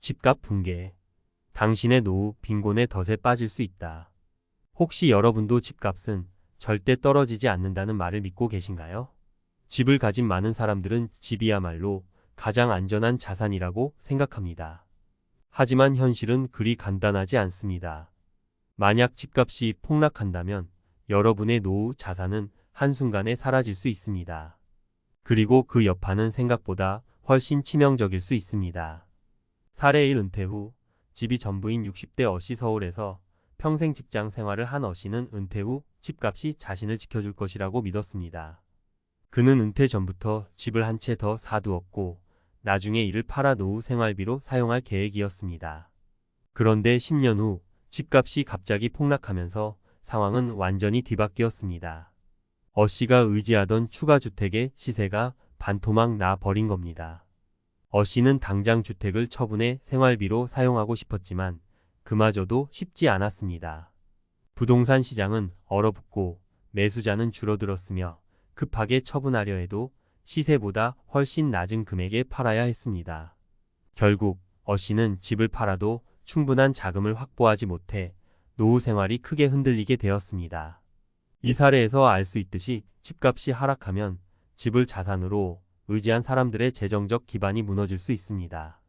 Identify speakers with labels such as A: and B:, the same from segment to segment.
A: 집값 붕괴. 당신의 노후 빈곤의 덫에 빠질 수 있다. 혹시 여러분도 집값은 절대 떨어지지 않는다는 말을 믿고 계신가요? 집을 가진 많은 사람들은 집이야말로 가장 안전한 자산이라고 생각합니다. 하지만 현실은 그리 간단하지 않습니다. 만약 집값이 폭락한다면 여러분의 노후 자산은 한순간에 사라질 수 있습니다. 그리고 그 여파는 생각보다 훨씬 치명적일 수 있습니다. 사례 1. 은퇴 후 집이 전부인 60대 어씨. 서울에서 평생 직장 생활을 한 어씨는 은퇴 후 집값이 자신을 지켜줄 것이라고 믿었습니다. 그는 은퇴 전부터 집을 한 채 더 사두었고 나중에 이를 팔아 노후 생활비로 사용할 계획이었습니다. 그런데 10년 후 집값이 갑자기 폭락하면서 상황은 완전히 뒤바뀌었습니다. 어씨가 의지하던 추가주택의 시세가 반토막 나 버린 겁니다. 어씨는 당장 주택을 처분해 생활비로 사용하고 싶었지만 그마저도 쉽지 않았습니다. 부동산 시장은 얼어붙고 매수자는 줄어들었으며 급하게 처분하려 해도 시세보다 훨씬 낮은 금액에 팔아야 했습니다. 결국 어씨는 집을 팔아도 충분한 자금을 확보하지 못해 노후 생활이 크게 흔들리게 되었습니다. 이 사례에서 알 수 있듯이 집값이 하락하면 집을 자산으로 의지한 사람들의 재정적 기반이 무너질 수 있습니다.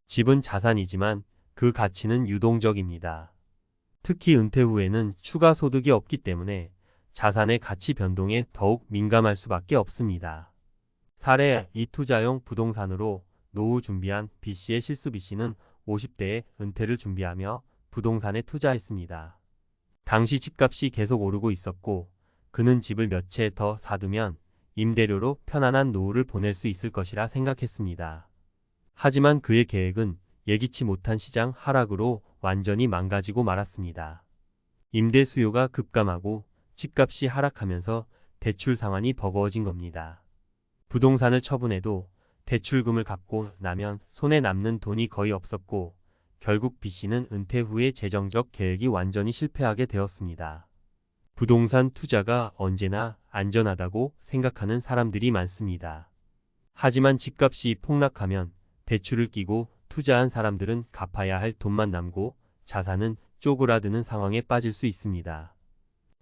A: 집은 자산이지만 그 가치는 유동적입니다. 특히 은퇴 후에는 추가 소득이 없기 때문에 자산의 가치 변동에 더욱 민감할 수밖에 없습니다. 사례 2. 투자용 부동산으로 노후 준비한 B씨의 실수. B씨는 50대에 은퇴를 준비하며 부동산에 투자했습니다. 당시 집값이 계속 오르고 있었고 그는 집을 몇 채 더 사두면 임대료로 편안한 노후를 보낼 수 있을 것이라 생각했습니다. 하지만 그의 계획은 예기치 못한 시장 하락으로 완전히 망가지고 말았습니다. 임대 수요가 급감하고 집값이 하락하면서 대출 상환이 버거워진 겁니다. 부동산을 처분해도 대출금을 갚고 나면 손에 남는 돈이 거의 없었고 결국 B씨는 은퇴 후의 재정적 계획이 완전히 실패하게 되었습니다. 부동산 투자가 언제나 안전하다고 생각하는 사람들이 많습니다. 하지만 집값이 폭락하면 대출을 끼고 투자한 사람들은 갚아야 할 돈만 남고 자산은 쪼그라드는 상황에 빠질 수 있습니다.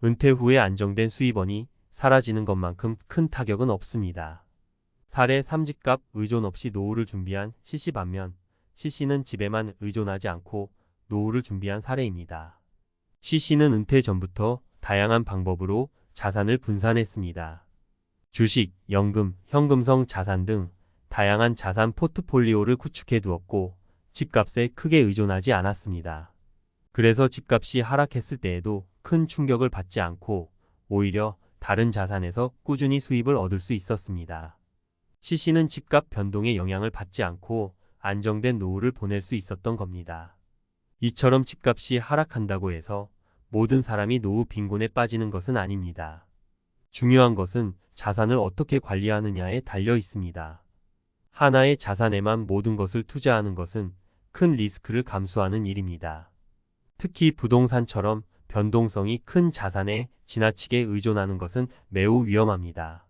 A: 은퇴 후에 안정된 수입원이 사라지는 것만큼 큰 타격은 없습니다. 사례 3. 집값 의존 없이 노후를 준비한 C씨. 반면 C씨는 집에만 의존하지 않고 노후를 준비한 사례입니다. C씨는 은퇴 전부터 다양한 방법으로 자산을 분산했습니다. 주식, 연금, 현금성 자산 등 다양한 자산 포트폴리오를 구축해 두었고 집값에 크게 의존하지 않았습니다. 그래서 집값이 하락했을 때에도 큰 충격을 받지 않고 오히려 다른 자산에서 꾸준히 수입을 얻을 수 있었습니다. C씨는 집값 변동에 영향을 받지 않고 안정된 노후를 보낼 수 있었던 겁니다. 이처럼 집값이 하락한다고 해서 모든 사람이 노후 빈곤에 빠지는 것은 아닙니다. 중요한 것은 자산을 어떻게 관리하느냐에 달려 있습니다. 하나의 자산에만 모든 것을 투자하는 것은 큰 리스크를 감수하는 일입니다. 특히 부동산처럼 변동성이 큰 자산에 지나치게 의존하는 것은 매우 위험합니다.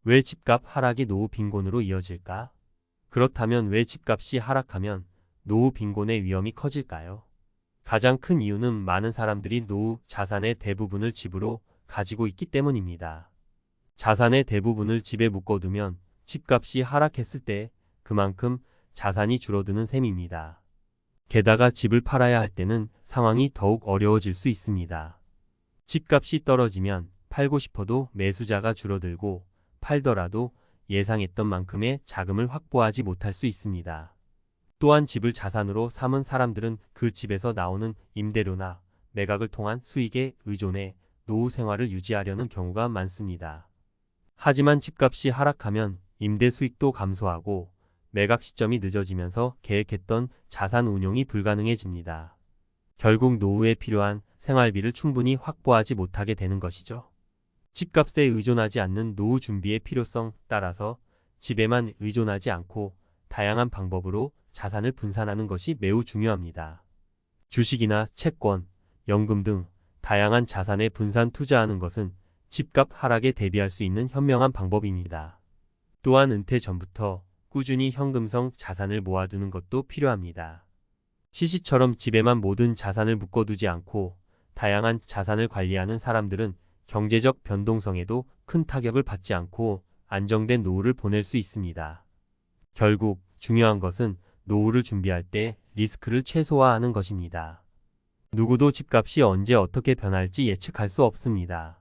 A: 왜 집값 하락이 노후 빈곤으로 이어질까? 그렇다면 왜 집값이 하락하면 노후 빈곤의 위험이 커질까요? 가장 큰 이유는 많은 사람들이 노후 자산의 대부분을 집으로 가지고 있기 때문입니다. 자산의 대부분을 집에 묶어두면 집값이 하락했을 때 그만큼 자산이 줄어드는 셈입니다. 게다가 집을 팔아야 할 때는 상황이 더욱 어려워질 수 있습니다. 집값이 떨어지면 팔고 싶어도 매수자가 줄어들고 팔더라도 예상했던 만큼의 자금을 확보하지 못할 수 있습니다. 또한 집을 자산으로 삼은 사람들은 그 집에서 나오는 임대료나 매각을 통한 수익에 의존해 노후 생활을 유지하려는 경우가 많습니다. 하지만 집값이 하락하면 임대 수익도 감소하고 매각 시점이 늦어지면서 계획했던 자산 운용이 불가능해집니다. 결국 노후에 필요한 생활비를 충분히 확보하지 못하게 되는 것이죠. 집값에 의존하지 않는 노후 준비의 필요성 따라서 집에만 의존하지 않고 다양한 방법으로 자산을 분산하는 것이 매우 중요합니다. 주식이나 채권, 연금 등 다양한 자산에 분산 투자하는 것은 집값 하락에 대비할 수 있는 현명한 방법입니다. 또한 은퇴 전부터 꾸준히 현금성 자산을 모아두는 것도 필요합니다. CC처럼 집에만 모든 자산을 묶어두지 않고 다양한 자산을 관리하는 사람들은 경제적 변동성에도 큰 타격을 받지 않고 안정된 노후를 보낼 수 있습니다. 결국 중요한 것은 노후를 준비할 때 리스크를 최소화하는 것입니다. 누구도 집값이 언제 어떻게 변할지 예측할 수 없습니다.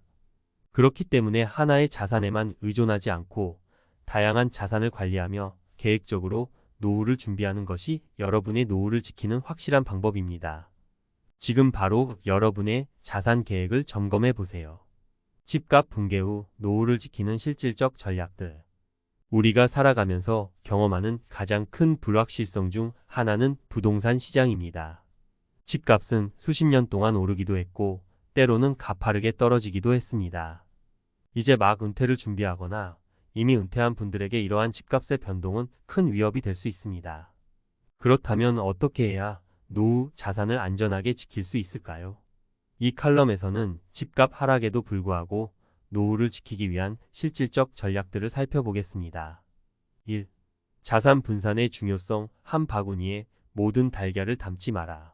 A: 그렇기 때문에 하나의 자산에만 의존하지 않고 다양한 자산을 관리하며 계획적으로 노후를 준비하는 것이 여러분의 노후를 지키는 확실한 방법입니다. 지금 바로 여러분의 자산 계획을 점검해 보세요. 집값 붕괴 후 노후를 지키는 실질적 전략들. 우리가 살아가면서 경험하는 가장 큰 불확실성 중 하나는 부동산 시장입니다. 집값은 수십 년 동안 오르기도 했고 때로는 가파르게 떨어지기도 했습니다. 이제 막 은퇴를 준비하거나 이미 은퇴한 분들에게 이러한 집값의 변동은 큰 위협이 될 수 있습니다. 그렇다면 어떻게 해야 노후 자산을 안전하게 지킬 수 있을까요? 이 칼럼에서는 집값 하락에도 불구하고 노후를 지키기 위한 실질적 전략들을 살펴보겠습니다. 1. 자산 분산의 중요성. 한 바구니에 모든 달걀을 담지 마라.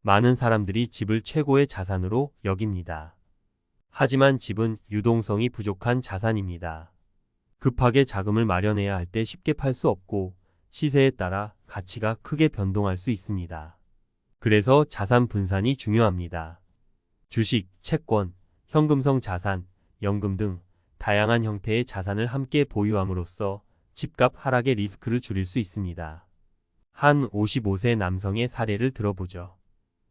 A: 많은 사람들이 집을 최고의 자산으로 여깁니다. 하지만 집은 유동성이 부족한 자산입니다. 급하게 자금을 마련해야 할 때 쉽게 팔 수 없고 시세에 따라 가치가 크게 변동할 수 있습니다. 그래서 자산 분산이 중요합니다. 주식, 채권, 현금성 자산, 연금 등 다양한 형태의 자산을 함께 보유함으로써 집값 하락의 리스크를 줄일 수 있습니다. 한 55세 남성의 사례를 들어보죠.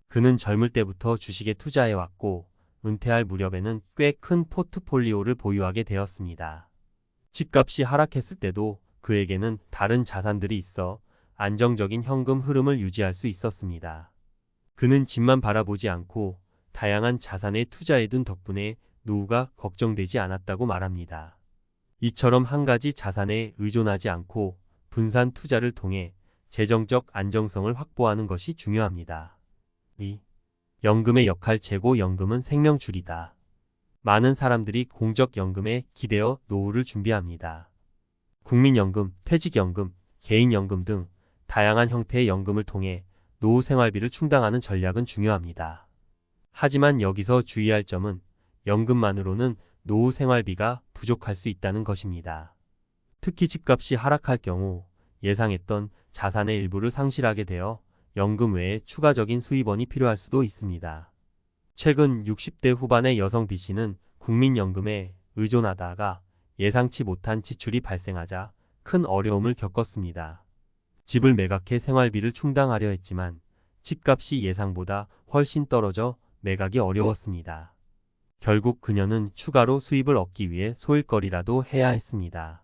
A: 그는 젊을 때부터 주식에 투자해왔고 은퇴할 무렵에는 꽤 큰 포트폴리오를 보유하게 되었습니다. 집값이 하락했을 때도 그에게는 다른 자산들이 있어 안정적인 현금 흐름을 유지할 수 있었습니다. 그는 집만 바라보지 않고 다양한 자산에 투자해둔 덕분에 노후가 걱정되지 않았다고 말합니다. 이처럼 한 가지 자산에 의존하지 않고 분산 투자를 통해 재정적 안정성을 확보하는 것이 중요합니다. 2. 연금의 역할. 재고연금은 생명줄이다. 많은 사람들이 공적연금에 기대어 노후를 준비합니다. 국민연금, 퇴직연금, 개인연금 등 다양한 형태의 연금을 통해 노후 생활비를 충당하는 전략은 중요합니다. 하지만 여기서 주의할 점은 연금만으로는 노후 생활비가 부족할 수 있다는 것입니다. 특히 집값이 하락할 경우 예상했던 자산의 일부를 상실하게 되어 연금 외에 추가적인 수입원이 필요할 수도 있습니다. 최근 60대 후반의 여성 B씨는 국민연금에 의존하다가 예상치 못한 지출이 발생하자 큰 어려움을 겪었습니다. 집을 매각해 생활비를 충당하려 했지만 집값이 예상보다 훨씬 떨어져 매각이 어려웠습니다. 결국 그녀는 추가로 수입을 얻기 위해 소일거리라도 해야 했습니다.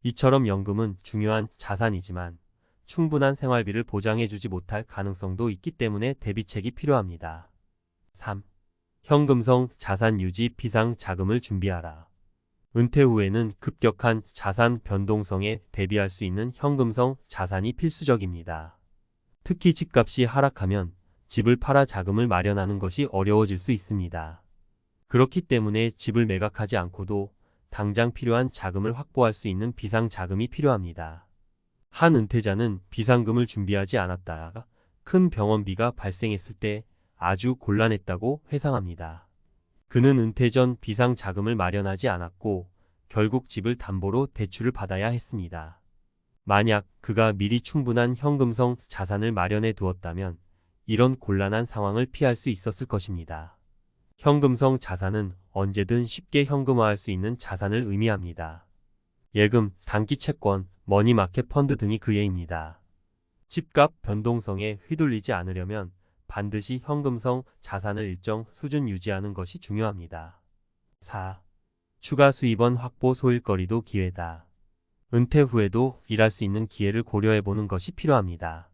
A: 이처럼 연금은 중요한 자산이지만 충분한 생활비를 보장해주지 못할 가능성도 있기 때문에 대비책이 필요합니다. 3. 현금성 자산 유지. 비상 자금을 준비하라. 은퇴 후에는 급격한 자산 변동성에 대비할 수 있는 현금성 자산이 필수적입니다. 특히 집값이 하락하면 집을 팔아 자금을 마련하는 것이 어려워질 수 있습니다. 그렇기 때문에 집을 매각하지 않고도 당장 필요한 자금을 확보할 수 있는 비상 자금이 필요합니다. 한 은퇴자는 비상금을 준비하지 않았다가 큰 병원비가 발생했을 때 아주 곤란했다고 회상합니다. 그는 은퇴 전 비상 자금을 마련하지 않았고 결국 집을 담보로 대출을 받아야 했습니다. 만약 그가 미리 충분한 현금성 자산을 마련해 두었다면 이런 곤란한 상황을 피할 수 있었을 것입니다. 현금성 자산은 언제든 쉽게 현금화할 수 있는 자산을 의미합니다. 예금, 단기 채권, 머니마켓 펀드 등이 그 예입니다. 집값 변동성에 휘둘리지 않으려면 반드시 현금성 자산을 일정 수준 유지하는 것이 중요합니다. 4. 추가 수입원 확보. 소일거리도 기회다. 은퇴 후에도 일할 수 있는 기회를 고려해보는 것이 필요합니다.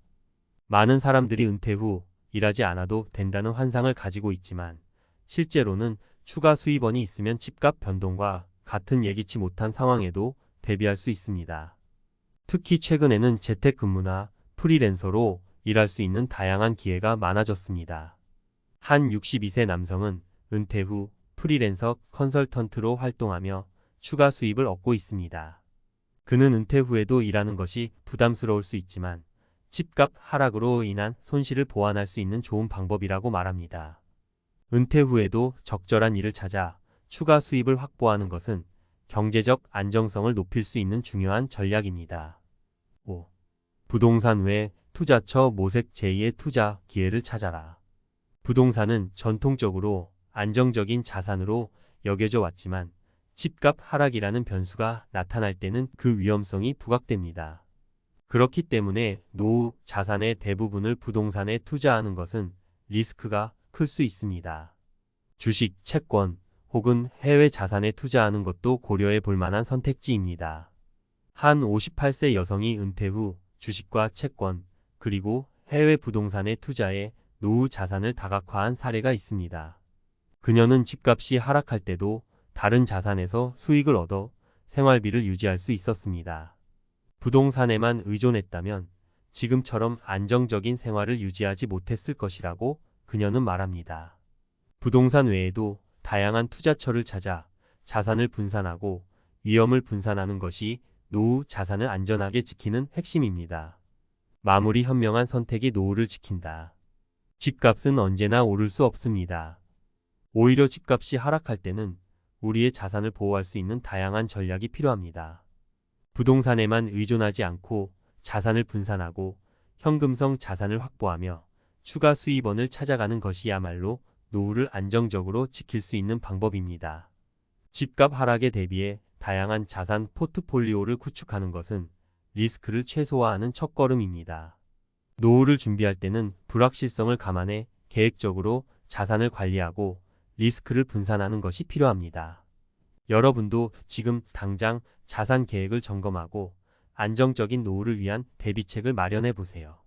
A: 많은 사람들이 은퇴 후 일하지 않아도 된다는 환상을 가지고 있지만 실제로는 추가 수입원이 있으면 집값 변동과 같은 예기치 못한 상황에도 대비할 수 있습니다. 특히 최근에는 재택근무나 프리랜서로 일할 수 있는 다양한 기회가 많아졌습니다. 한 62세 남성은 은퇴 후 프리랜서 컨설턴트로 활동하며 추가 수입을 얻고 있습니다. 그는 은퇴 후에도 일하는 것이 부담스러울 수 있지만 집값 하락으로 인한 손실을 보완할 수 있는 좋은 방법이라고 말합니다. 은퇴 후에도 적절한 일을 찾아 추가 수입을 확보하는 것은 경제적 안정성을 높일 수 있는 중요한 전략입니다. 5. 부동산 외 투자처 모색 제2의 투자 기회를 찾아라. 부동산은 전통적으로 안정적인 자산으로 여겨져 왔지만 집값 하락이라는 변수가 나타날 때는 그 위험성이 부각됩니다. 그렇기 때문에 노후 자산의 대부분을 부동산에 투자하는 것은 리스크가 클 수 있습니다. 주식, 채권 혹은 해외 자산에 투자하는 것도 고려해 볼 만한 선택지입니다. 한 58세 여성이 은퇴 후 주식과 채권 그리고 해외 부동산에 투자해 노후 자산을 다각화한 사례가 있습니다. 그녀는 집값이 하락할 때도 다른 자산에서 수익을 얻어 생활비를 유지할 수 있었습니다. 부동산에만 의존했다면 지금처럼 안정적인 생활을 유지하지 못했을 것이라고 그녀는 말합니다. 부동산 외에도 다양한 투자처를 찾아 자산을 분산하고 위험을 분산하는 것이 노후 자산을 안전하게 지키는 핵심입니다. 마무리 현명한 선택이 노후를 지킨다. 집값은 언제나 오를 수 없습니다. 오히려 집값이 하락할 때는 우리의 자산을 보호할 수 있는 다양한 전략이 필요합니다. 부동산에만 의존하지 않고 자산을 분산하고 현금성 자산을 확보하며 추가 수입원을 찾아가는 것이야말로 노후를 안정적으로 지킬 수 있는 방법입니다. 집값 하락에 대비해 다양한 자산 포트폴리오를 구축하는 것은 리스크를 최소화하는 첫걸음입니다. 노후를 준비할 때는 불확실성을 감안해 계획적으로 자산을 관리하고 리스크를 분산하는 것이 필요합니다. 여러분도 지금 당장 자산 계획을 점검하고 안정적인 노후를 위한 대비책을 마련해 보세요.